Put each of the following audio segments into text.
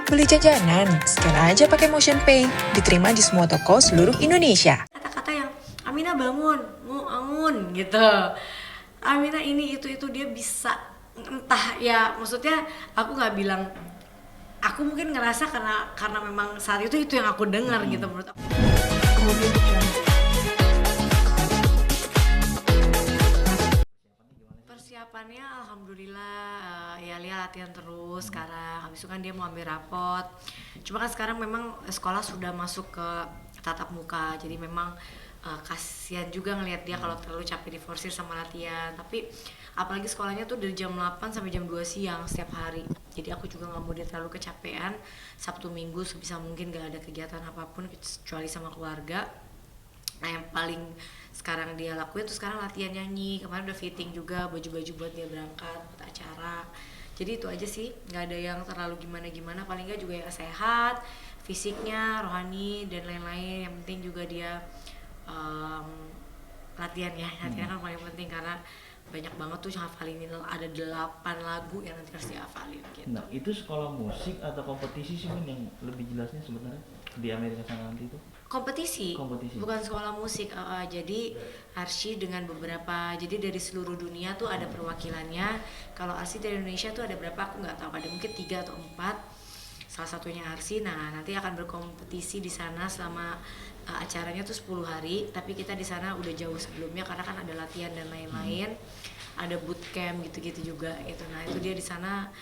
Beli jajanan, scan aja pakai MotionPay. Diterima di semua toko seluruh Indonesia. Kata-kata yang Amina bangun, mau angun gitu. Amina ini itu dia bisa, entah ya, maksudnya aku nggak bilang, aku mungkin ngerasa karena memang saat itu yang aku dengar gitu menurut aku. Persiapannya alhamdulillah ya Lia latihan terus sekarang. Habis itu kan dia mau ambil rapot. Cuma kan sekarang memang sekolah sudah masuk ke tatap muka. Jadi memang kasihan juga ngelihat dia kalau terlalu capek diforsir sama latihan. Tapi apalagi sekolahnya tuh dari jam 8 sampai jam 2 siang setiap hari. Jadi aku juga nggak mau dia terlalu kecapean. Sabtu Minggu sebisa mungkin gak ada kegiatan apapun kecuali sama keluarga. Nah yang paling sekarang dia lakuin tuh sekarang latihan nyanyi. Kemarin udah fitting juga baju-baju buat dia berangkat buat acara. Jadi itu aja sih, nggak ada yang terlalu gimana-gimana. Paling nggak juga ya sehat, fisiknya, rohani dan lain-lain. Yang penting juga dia latihan ya. Latihan kan paling penting karena banyak banget tuh hafalin, ada 8 lagu yang nanti harus dihafalin gitu. Nah itu sekolah musik atau kompetisi sih Bun yang lebih jelasnya sebenarnya di Amerika sana nanti itu? Kompetisi, bukan sekolah musik. Jadi Arsy dengan beberapa, jadi dari seluruh dunia tuh ada perwakilannya. Kalau Arsy dari Indonesia tuh ada berapa aku nggak tahu, ada mungkin 3 atau 4. Salah satunya Arsy. Nah nanti akan berkompetisi di sana selama acaranya tuh 10 hari. Tapi kita di sana udah jauh sebelumnya karena kan ada latihan dan lain-lain. Ada bootcamp gitu-gitu juga gitu. Nah itu dia di sana.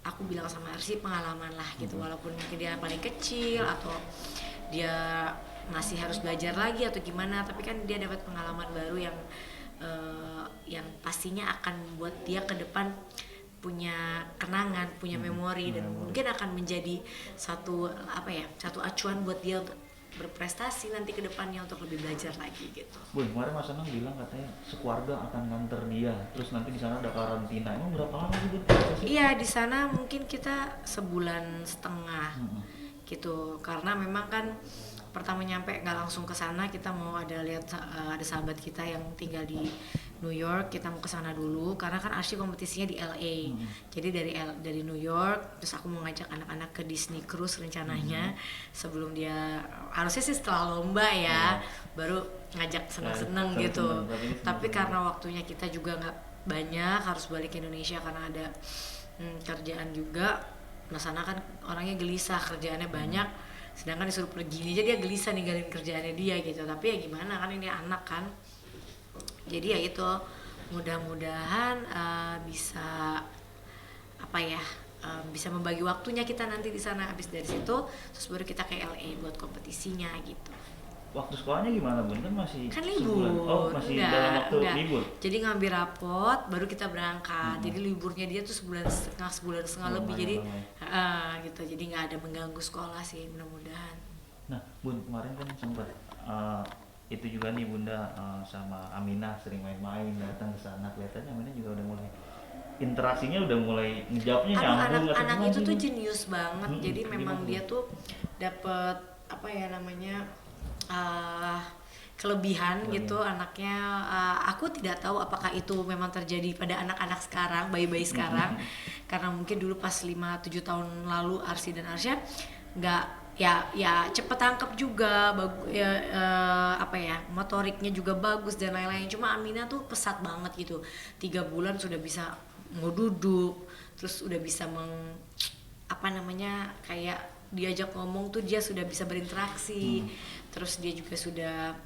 Aku bilang sama Arsy pengalaman lah gitu, walaupun mungkin dia paling kecil atau dia masih harus belajar lagi atau gimana, tapi kan dia dapat pengalaman baru yang pastinya akan membuat dia ke depan punya kenangan, punya memori, dan mungkin akan menjadi satu acuan buat dia untuk berprestasi nanti ke depannya untuk lebih belajar lagi gitu. Bun, kemarin Mas Anang bilang katanya sekeluarga akan nganter dia, terus nanti di sana ada karantina. Emang berapa lama sih Bun? Iya, di sana mungkin kita sebulan setengah gitu, karena memang kan pertama nyampe nggak langsung ke sana, kita mau ada ada sahabat kita yang tinggal di New York, kita mau ke sana dulu karena kan Arsy kompetisinya di LA. Jadi dari New York terus aku mau ngajak anak-anak ke Disney Cruise rencananya sebelum dia, harusnya sih setelah lomba ya, baru ngajak seneng-seneng gitu. Tapi karena waktunya kita juga nggak banyak, harus balik ke Indonesia karena ada kerjaan juga. Nah sana kan orangnya gelisah, kerjaannya banyak, sedangkan disuruh pergi aja dia gelisah ninggalin kerjaannya dia gitu. Tapi ya gimana kan, ini anak kan. Jadi ya itu, mudah-mudahan bisa bisa membagi waktunya kita nanti di sana. Habis dari situ terus baru kita ke LA buat kompetisinya gitu. Waktu sekolahnya gimana Bun? Kan masih Kan libur. Oh masih dalam waktu libur? Jadi ngambil rapot baru kita berangkat. Jadi liburnya dia tuh sebulan setengah lebih. Jadi gitu, jadi nggak ada mengganggu sekolah sih, mudah-mudahan. Nah Bun, kemarin kan sempat itu juga nih Bunda sama Aminah sering main-main datang ke sana. Kelihatannya Aminah juga udah mulai interaksinya, udah mulai ngejawabnya nyambung. Anak itu tuh jenius banget. Jadi memang dia tuh dapet kelebihan gitu anaknya. Aku tidak tahu apakah itu memang terjadi pada anak-anak sekarang, bayi-bayi sekarang. Karena mungkin dulu pas 5-7 tahun lalu Arsy dan Arsya nggak, ya cepet tangkap juga, motoriknya juga bagus dan lain-lain. Cuma Aminah tuh pesat banget gitu, 3 bulan sudah bisa mau duduk, terus udah bisa kayak diajak ngomong tuh dia sudah bisa berinteraksi. Terus dia juga sudah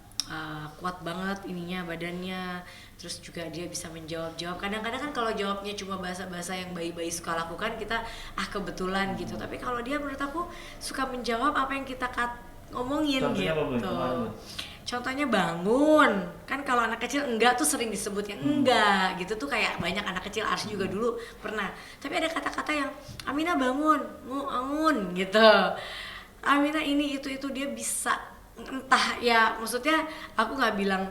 kuat banget badannya, terus juga dia bisa menjawab. Kadang-kadang kan kalau jawabnya cuma bahasa-bahasa yang bayi-bayi suka lakukan, kita kebetulan gitu. Tapi kalau dia menurut aku suka menjawab apa yang kita ngomongin. Contohnya gitu. Contohnya bangun, kan kalau anak kecil enggak tuh sering disebutnya enggak gitu tuh, kayak banyak anak kecil. Arsy juga dulu pernah. Tapi ada kata-kata yang Aminah bangun, mau angun gitu. Aminah ini itu dia bisa, entah ya, maksudnya aku nggak bilang,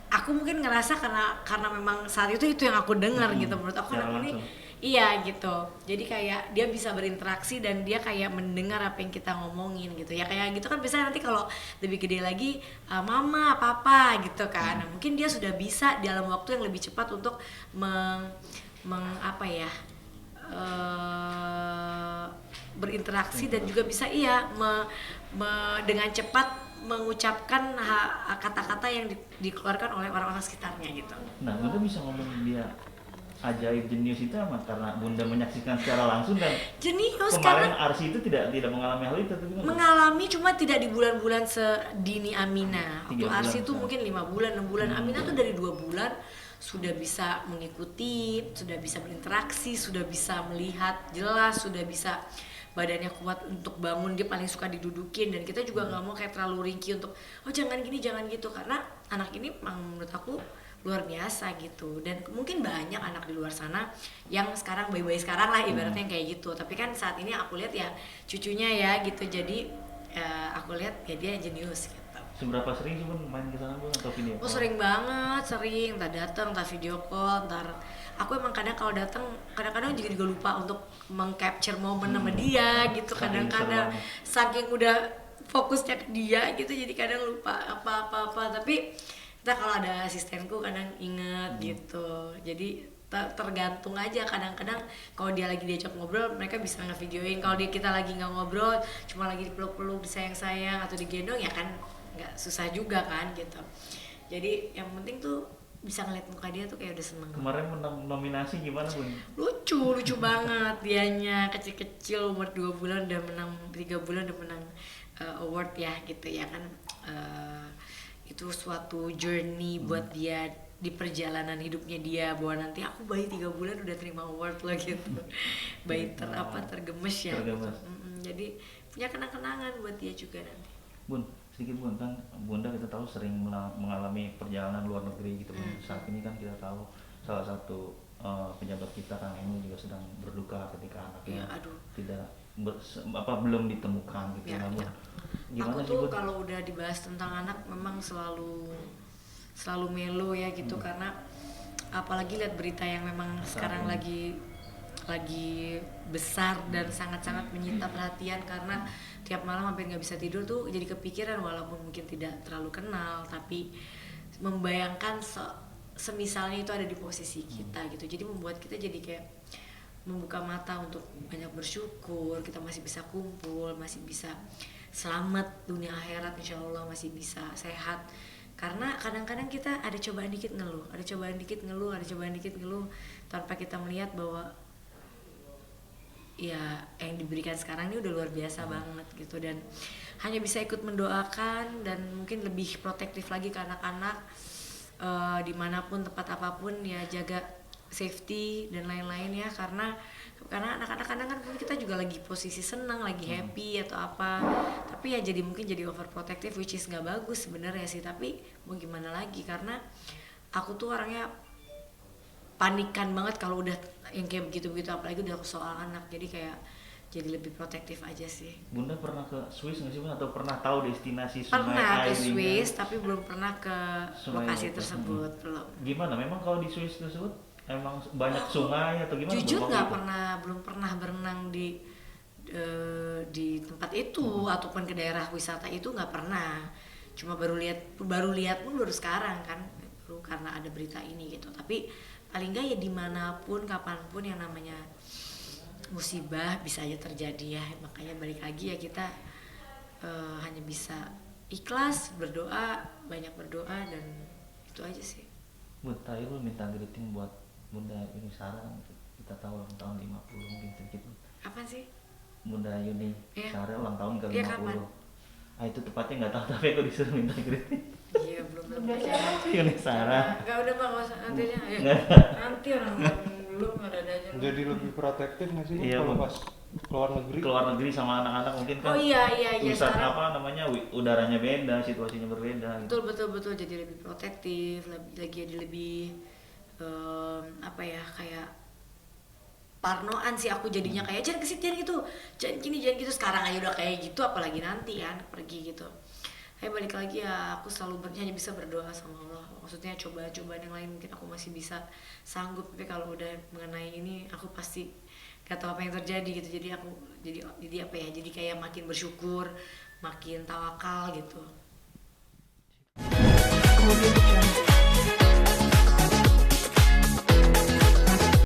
aku mungkin ngerasa karena memang saat itu yang aku dengar gitu. Menurut aku anak ini iya gitu, jadi kayak dia bisa berinteraksi dan dia kayak mendengar apa yang kita ngomongin gitu ya. Kayak gitu kan biasanya nanti kalau lebih gede lagi mama papa gitu kan. Nah, mungkin dia sudah bisa dalam waktu yang lebih cepat untuk berinteraksi dan juga bisa dengan cepat mengucapkan kata-kata yang dikeluarkan oleh orang-orang sekitarnya gitu. Nah, Bunda bisa ngomong dia ajaib jenius itu emang karena Bunda menyaksikan secara langsung dan Jenius kemarin karena Arsy itu tidak mengalami hal itu. mengalami, cuma tidak di bulan-bulan sedini Amina. Waktu 3 Arsy bulan, tuh mungkin 5 bulan, 6 bulan. Amina tuh dari 2 bulan sudah bisa mengikuti, sudah bisa berinteraksi, sudah bisa melihat jelas, sudah bisa badannya kuat untuk bangun. Dia paling suka didudukin, dan kita juga nggak mau kayak terlalu ringkih untuk jangan gini jangan gitu, karena anak ini menurut aku luar biasa gitu. Dan mungkin banyak anak di luar sana yang sekarang bayi-bayi sekarang lah ibaratnya kayak gitu, tapi kan saat ini aku lihat ya cucunya ya gitu, jadi aku lihat ya dia jenius gitu. Seberapa sering sih Bun main ke sana Bun atau video call? Oh sering banget, sering, entah datang, entah video call, ntar aku emang kadang kalau datang kadang-kadang juga lupa untuk mengcapture momen sama dia gitu, kadang-kadang saking udah fokusnya ke dia gitu, jadi kadang lupa apa-apa, tapi entah kalau ada asistenku kadang inget gitu, jadi tergantung aja. Kadang-kadang kalau dia lagi diajak ngobrol mereka bisa ngevideoin, kalau kita lagi nggak ngobrol cuma lagi dipeluk-peluk, disayang-sayang atau digendong ya kan nggak susah juga kan gitu. Jadi yang penting tuh bisa ngeliat muka dia tuh kayak udah seneng. Kemarin nominasi gimana Bun? Lucu banget dianya, kecil-kecil umur 2 bulan udah menang, 3 bulan udah menang award ya gitu ya kan. Itu suatu journey buat dia di perjalanan hidupnya dia, bahwa nanti aku bayi 3 bulan udah terima award lah gitu. Bayi tergemes ya. Jadi punya kenang-kenangan buat dia juga nanti. Bun, sedikit Bun, kan Bunda kita tahu sering mengalami perjalanan luar negeri gitu Bun. Saat ini kan kita tahu salah satu pejabat kita kan ini juga sedang berduka ketika anaknya belum ditemukan gitu ya, Bun. Aku Gimana sih tuh Bun? kalau udah dibahas tentang anak memang selalu melo ya gitu, karena apalagi lihat berita yang memang sekarang lagi besar dan sangat-sangat menyita perhatian, karena tiap malam hampir nggak bisa tidur tuh jadi kepikiran, walaupun mungkin tidak terlalu kenal tapi membayangkan semisalnya itu ada di posisi kita gitu. Jadi membuat kita jadi kayak membuka mata untuk banyak bersyukur, kita masih bisa kumpul, masih bisa selamat dunia akhirat, insya Allah masih bisa sehat. Karena kadang-kadang kita ada cobaan dikit ngeluh, tanpa kita melihat bahwa ya yang diberikan sekarang ini udah luar biasa banget gitu. Dan hanya bisa ikut mendoakan dan mungkin lebih protektif lagi ke anak-anak, dimanapun tempat apapun ya, jaga safety dan lain-lain ya, karena anak-anak kadang kan kita juga lagi posisi senang, lagi happy atau apa, tapi ya mungkin jadi overprotective, which is nggak bagus sebenarnya sih, tapi mau gimana lagi, karena aku tuh orangnya panikan banget kalau udah yang kayak begitu-begitu, apalagi udah soal anak, jadi lebih protektif aja sih. Bunda pernah ke Swiss nggak sih Bun, atau pernah tahu destinasi sungai Pernah ke air Swiss, tapi belum pernah ke lokasi itu? tersebut, belum. Gimana? Memang kalau di Swiss tersebut emang banyak sungai atau gimana? Jujur belum pernah berenang di tempat itu ataupun ke daerah wisata itu, nggak pernah. Cuma baru lihat pun baru sekarang kan, baru karena ada berita ini gitu. Tapi paling nggak ya dimanapun kapanpun yang namanya musibah bisa aja terjadi ya, makanya balik lagi ya kita hanya bisa ikhlas, banyak berdoa, dan itu aja sih. Bun, tadi lu minta greeting buat Bunda Yuni Sarah, kita tahu ulang tahun 50 mungkin sedikit. Apa sih? Bunda Yuni Sarah ulang tahun ke 50. Kapan? Itu tepatnya nggak tahu, tapi aku disuruh minta greeting. Iya belum percaya. Yuni Sarah. Gak udah Bang, nggak usah nantinya. Ayo. Nanti orang belum ada aja. Jadi lebih protektif nggak sih Iya, kalau Bun. pas keluar negeri sama anak-anak mungkin kan. Oh iya Wisata sekarang. apa namanya, udaranya beda, situasinya berbeda gitu. Betul, jadi lebih protektif, lebih kayak parnoan sih aku jadinya, kayak jangan kesit, jangan gitu, jangan gitu. Sekarang aja udah kayak gitu, apalagi nanti kan pergi gitu. Kayak balik lagi ya, aku selalu hanya bisa berdoa sama Allah. Maksudnya coba-cobaan yang lain mungkin aku masih bisa sanggup, tapi kalau udah mengenai ini aku pasti gak tahu apa yang terjadi gitu. Jadi aku jadi kayak makin bersyukur, makin tawakal gitu.